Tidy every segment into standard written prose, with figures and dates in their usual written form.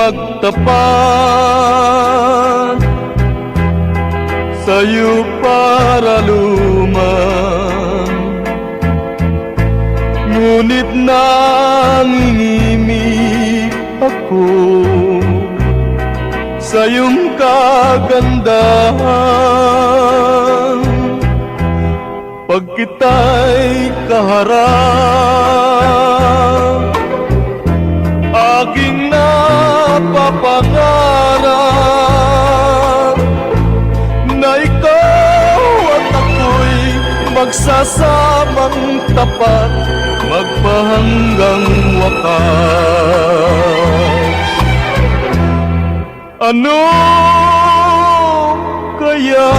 magtapat sa'yo para luman. Ngunit nangingimik ako sa iyong kagandahan. Pag kita'y kaharap, aking napapangarap na ikaw at ako'y magsasamang tapat, magpahanggang wakas. Ano kaya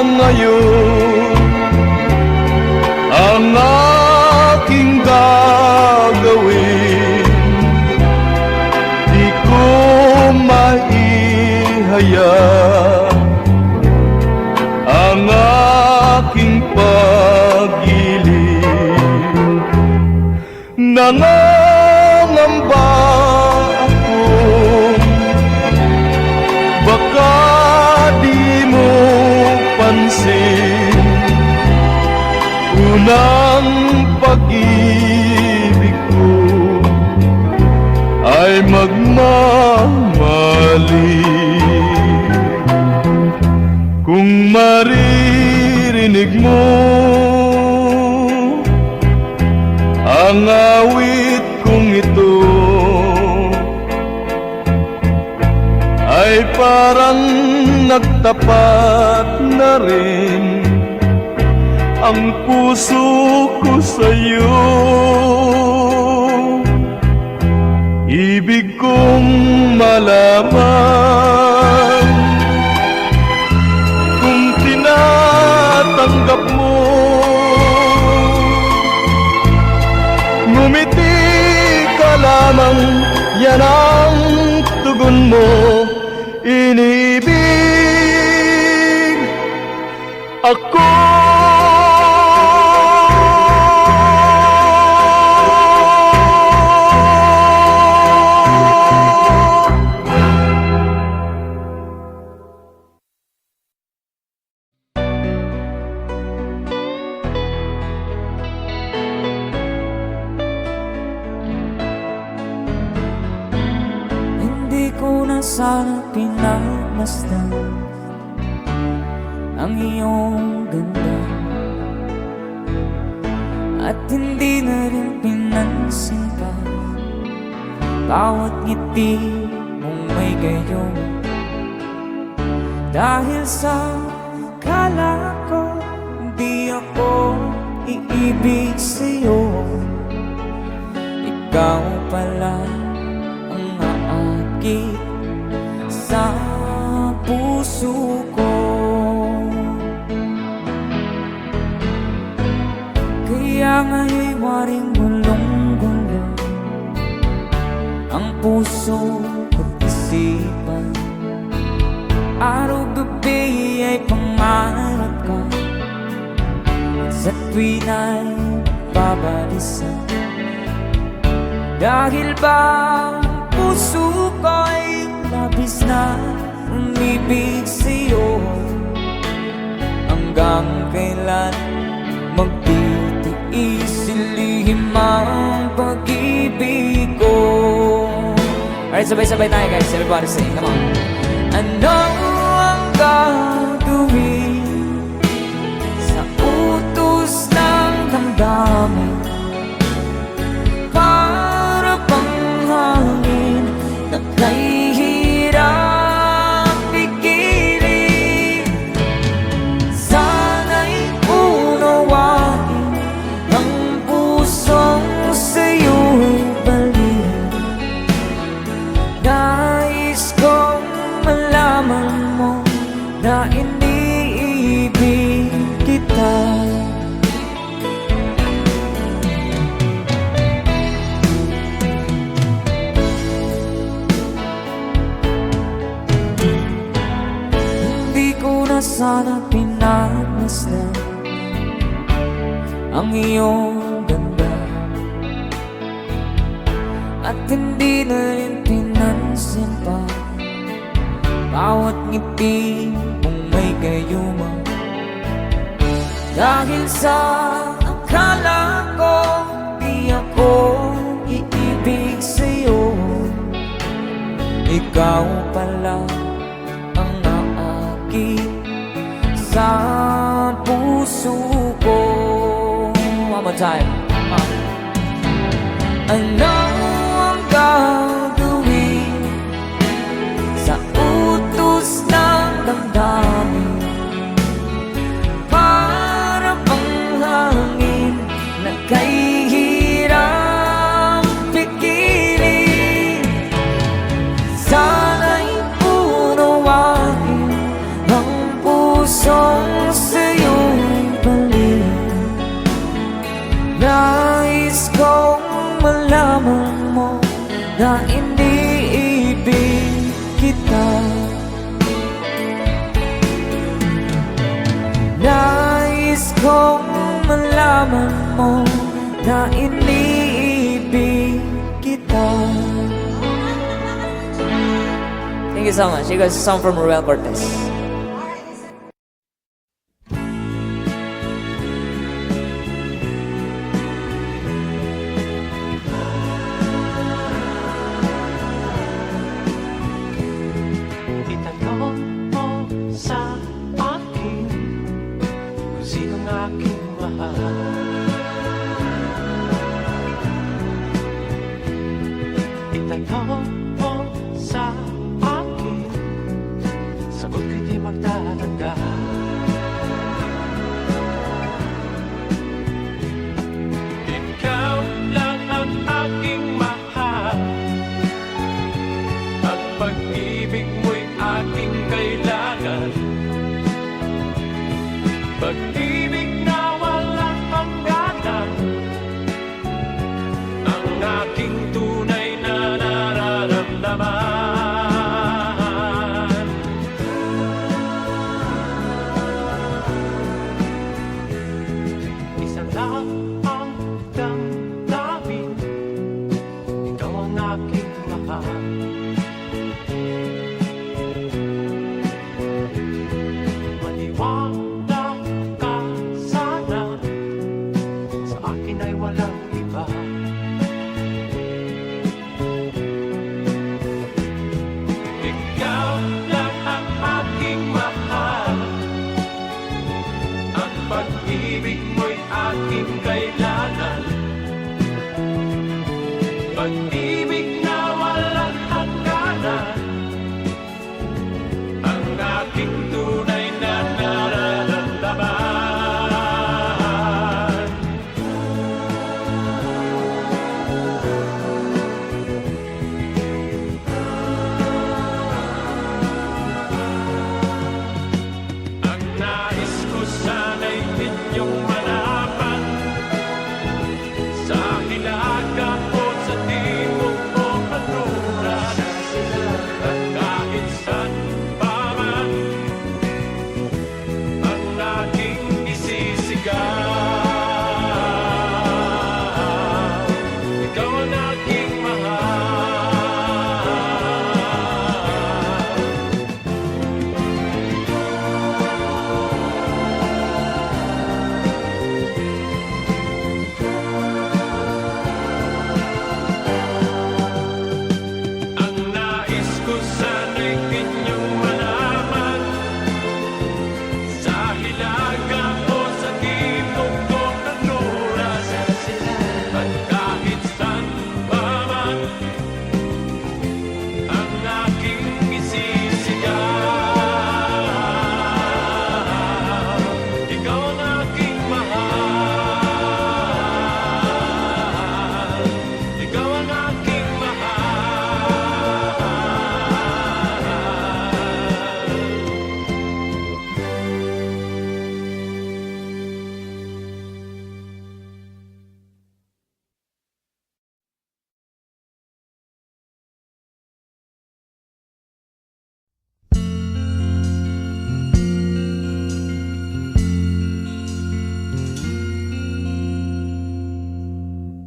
ngayon ang aking gagawin? Di ko maihaya ang aking pag-ibig. Nangangamba akong baka di mo pansin, unang pag-ibig ko ay magmamali. Kung maririnig mo ang awit kong ito, ay parang nagtapat na rin ang puso ko sa'yo. Ibig kong malaman kung tinatanggap mo. Ngumiti ka lamang, yan ang tugon mo. Inibig ako. Hindi ko na sana pinagmasdan ang iyong ganda, at hindi na rin pinansin pa bawat ngiti mong may gayon. Dahil sa kala ko di ako iibig sa'yo, ikaw pala ang aakit sa puso ko. Kaya nga'y waring gulong-gulo ang puso at isipan. Araw-gabi ay pangarap ka, at sa tuwin ay babalisan. Dahil ba ang puso ko'y labis na umibig sa'yo, hanggang kailan magtitiis ilihim ang pag-ibig ko. Alright, sabay-sabay tayo guys, everybody sing, come on. Ano ang gagawin sa utos ng damdamin? Para pang hangin na kahihirap pigilan. Sana'y unawain ang pusong sa'yo'y baliw. Nais kong malaman mo na iniibig kita. Hindi ko na sana pinagmasdan ang iyong ganda, at hindi na rin pinansin pansin pa bawat ngiti mong may gayuma. Dahil sa akala ko di ako iibig sa'yo, ikaw pala ang naakit sa puso ko. One more time. Ano ang gagawin sa utos ng damdamin? Para bang hangin na kahihirang pigilan. Sana'y unawain ang pusong sa'yo'y balik. Nais kong malaman mo na iniibig kita. Nais kong malaman mo na iniibig kita. Thank you so much. You guys, a song from Ruel Cortez. Itanong mo sa akin kung sinong aking mahal. Itanong mo sa akin, sagot ko'y di magtatanda. Ikaw lang ang aking mahal, ang pag-ibig mo'y aking kailangan. Pag-ibig na walang hangganan, ang aking tunay na nararamdaman. Isa lang ang damdamin, ikaw ang aking mahal. Maniwala ka sana, sa akin ay walang iba. Ikaw lang ang aking mahal, ang pag-ibig mo'y aking kailangan. Pag-ibig na walang hangganan, ang aking tunay na nararamdaman. Ang nais ko sana'y inyong malaman, sa hilaga o sa timog o kanluran, at kahit saan pa man ang aking isisigaw. Ikaw ang aking mahal. Ang nais ko sana'y inyong malaman, sa hilaga o sa timog o kanluran, at kahit saan pa man ang aking isisigaw. Ikaw ang aking mahal. Ikaw ang aking mahal.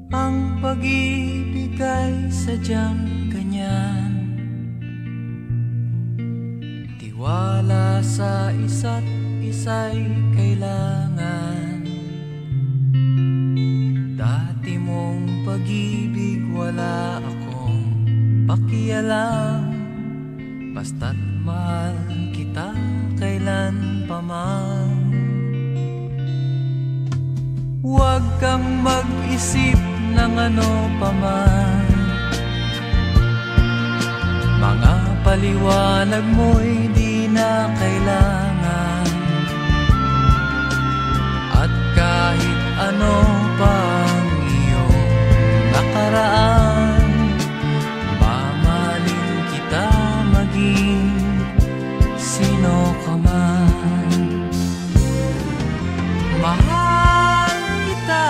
Ang pag-ibig ay sadyang ganyan, Tiwala sa isa't isa'y kailangan. Dati mong pag-ibig wala akong pakialam. Basta't mahal kita kailan pa man. Huwag kang mag-isip ng ano pa man. Mga paliwanag mo'y di na kailangan. At kahit ano pang iyong nakaraan, mamahalin kita maging sino ka man. Mahal kita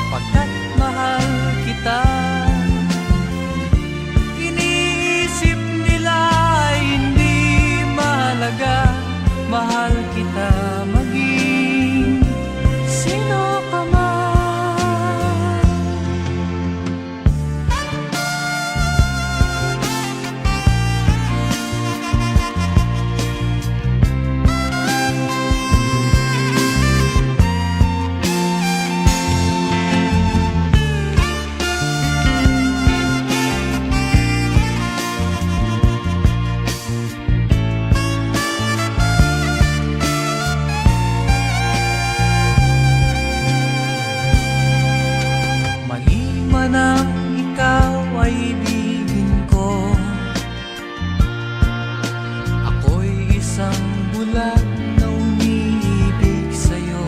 pagkat mahal kita. Iniisip nila ay hindi mahalaga. Mahal kita maging sino ka man. Mali man ang ikaw ay ibigin ko. Ako'y isang bulag na umiibig sa'yo.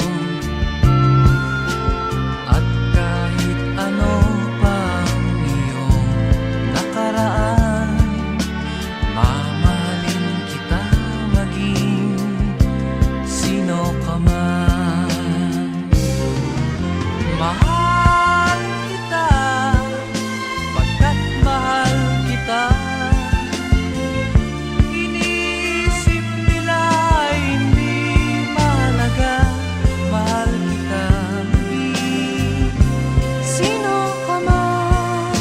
At kahit ano pang iyong nakaraan, mamahalin kita maging sino ka man. Mahal kita pagkat mahal kita. Iniisip nila ay hindi mahalaga. Mahal kita maging sino ka man.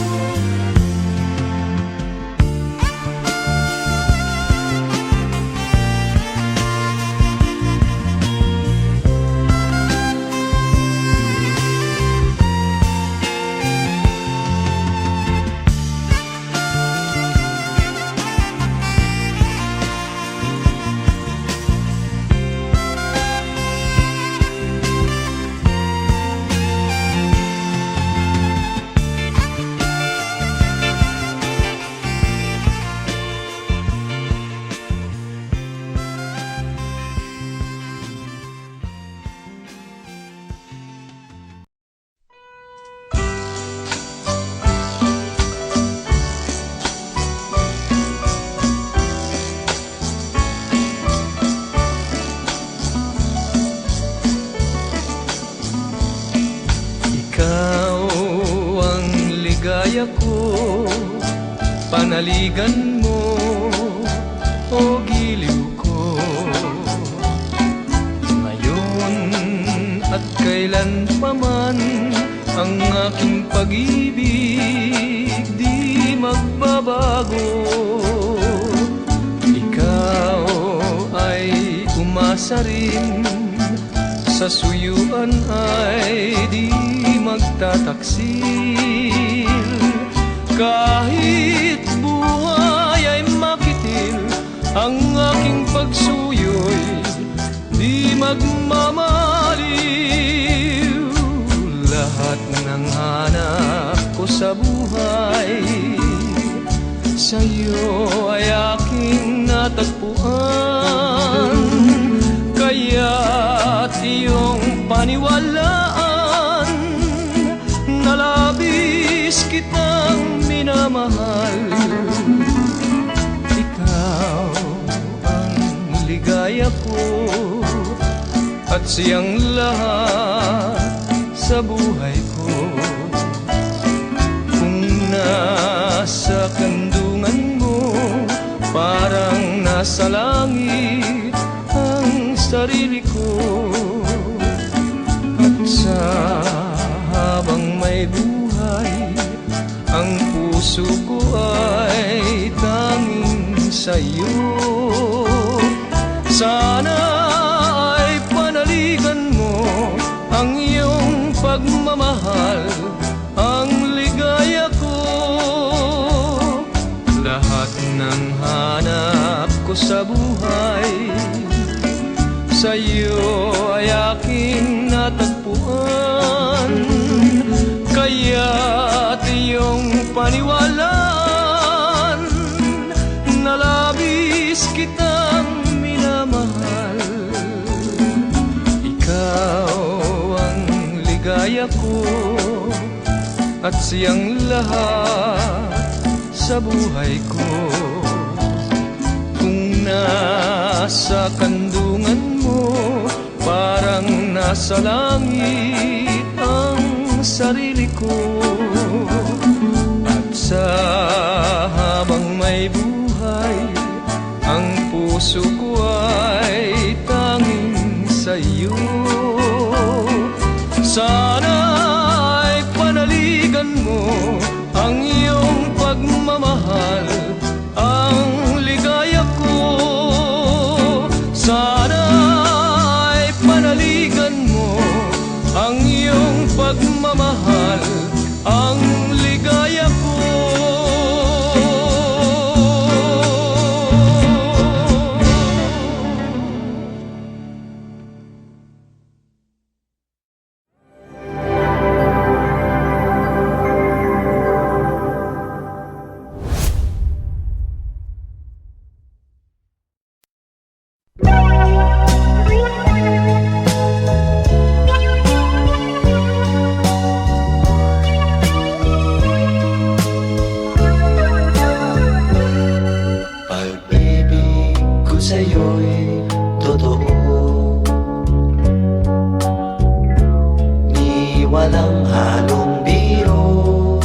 Ikaw ang ligaya ko, panaligan mo o giliw ko. Ngayon at kailan pa man, ang aking pag-ibig di magbabago. Ikaw ay umasa rin, sa suyuan ay di magtataksil. Kahit buhay ay makitil, ang aking pagsuyo'y di magmamaliw. Lahat ng hanap ko sa buhay, sa'yo ay aking natagpuan. Kaya't iyong paniwalaan na labis kitang minamahal. Ikaw ang ligaya ko at siyang lahat sa buhay ko. Kung nasa kandungan mo, parang nasa langit ang sarili ko. At sa habang may buhay, ang puso ko ay tanging sa'yo. Sana ay panaligan mo ang iyong pagmamahal, ang ligaya ko. Lahat ng hanap ko sa buhay, sa'yo ay aking natagpuan. Kaya't iyong paniwalaan na labis kitang minamahal. Ikaw ang ligaya ko at siyang lahat sa buhay ko. Kung nasa kandungan mo, parang nasa langit ang sarili ko. At sa habang may buhay, ang puso ko ay tanging sa'yo. Sana ay panaligan mo ang iyong pagmamahal, ang ligaya ko. Sana ay panaligan mo ang iyong pagmamahal, ang ligaya ko. Pag-ibig ko sa'yo'y totoo, ni walang halong biro.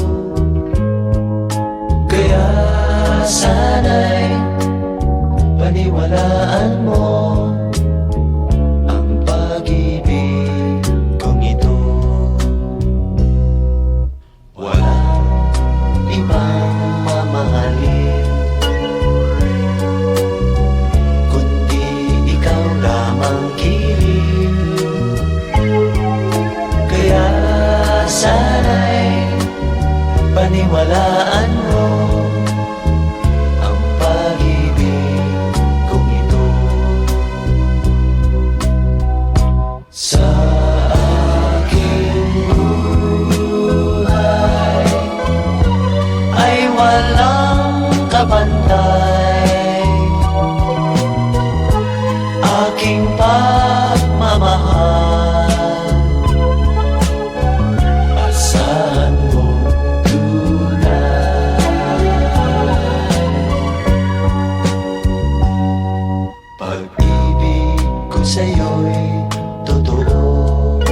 Kaya sana'y paniwalaan mo ang pag-ibig kong ito. Walang ibang mamahalin kundi ikaw lamang kiling. Kaya sana'y paniwalaan mo ang pag-ibig kong ito. Sa aking buhay ay walang kapantay, aking pagmamahal. Asahan mo tunay, pag-ibig ko sa'yo'y totoo,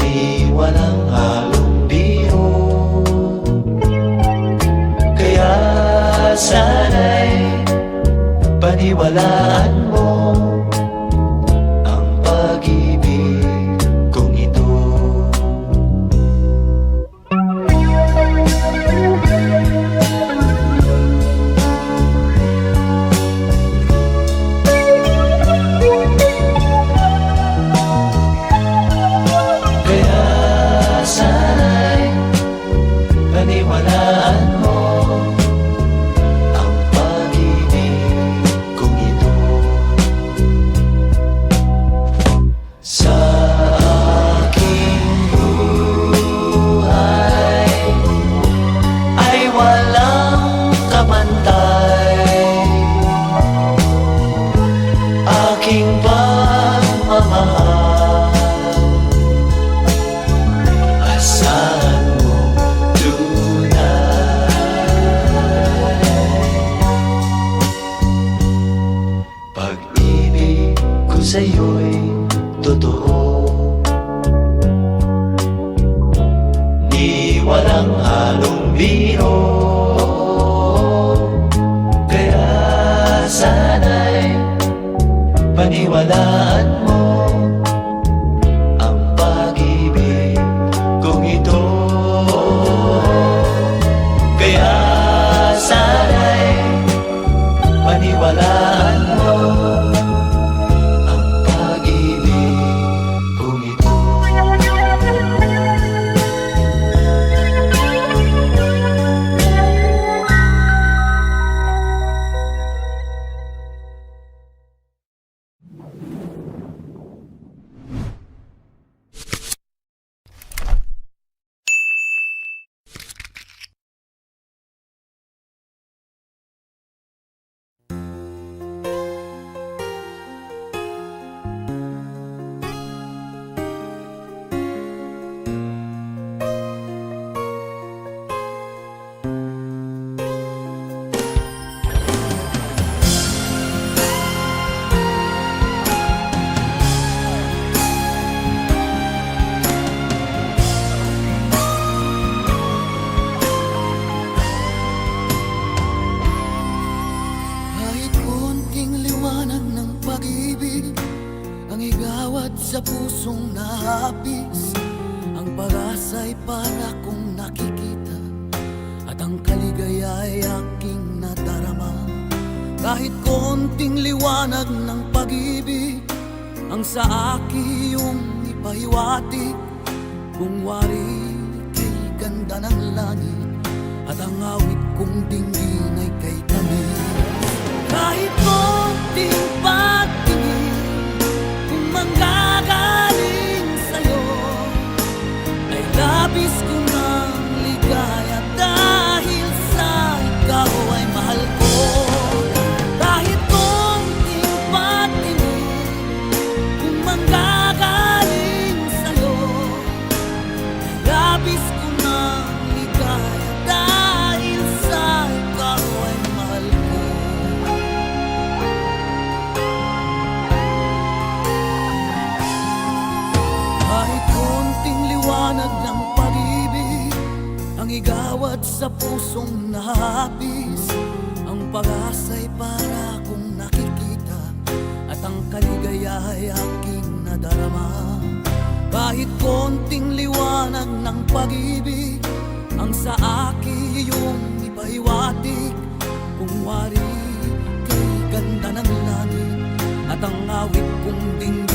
ni walang halong biro. Kaya sana'y paniwalaan mo ang pag-ibig kong ito. Kaya sana'y paniwalaan mo ang pag-ibig kong ito. Sa aking buhay ay walang kapantay, aking pagmamahal. Asahan mo tunay, pag-ibig ko sa'yo'y totoo, ni walang halong biro. Kaya sana'y paniwalaan mo ang pag-ibig kong ito. Kaya Paniwalaan mo ang pag-ibig kong ito. Kahit konting liwanag ng pag-ibig ang igawad sa pusong nahapis, ang pag-asa'y para kong nakikita at ang kaligaya ay aking nadarama. Kahit konting liwanag ng pag-ibig ang sa akin iyong ipahiwatig, kung wari kay ganda ng langit at ang awit kong dinggin ay kay tamis. Kahit konting pagtingin kung manggagaling sa'yo ay labis ko ng ligaya dahil sa ikaw ay mahal ko. Kahit konting pagtingin kung manggagaling sa'yo ay labis ko ng ligaya dahil sa ikaw ay mahal ko. Kahit konting liwanag ng pag-ibig ang igawad sa pusong nahapis, ang pag-asa'y para kong nakikita at ang kaligaya ay aking nadarama. Kahit konting liwanag ng pag-ibig ang sa akin iyong ipahiwatig, kung wari kay ganda ng langit at ang awit kong dinggin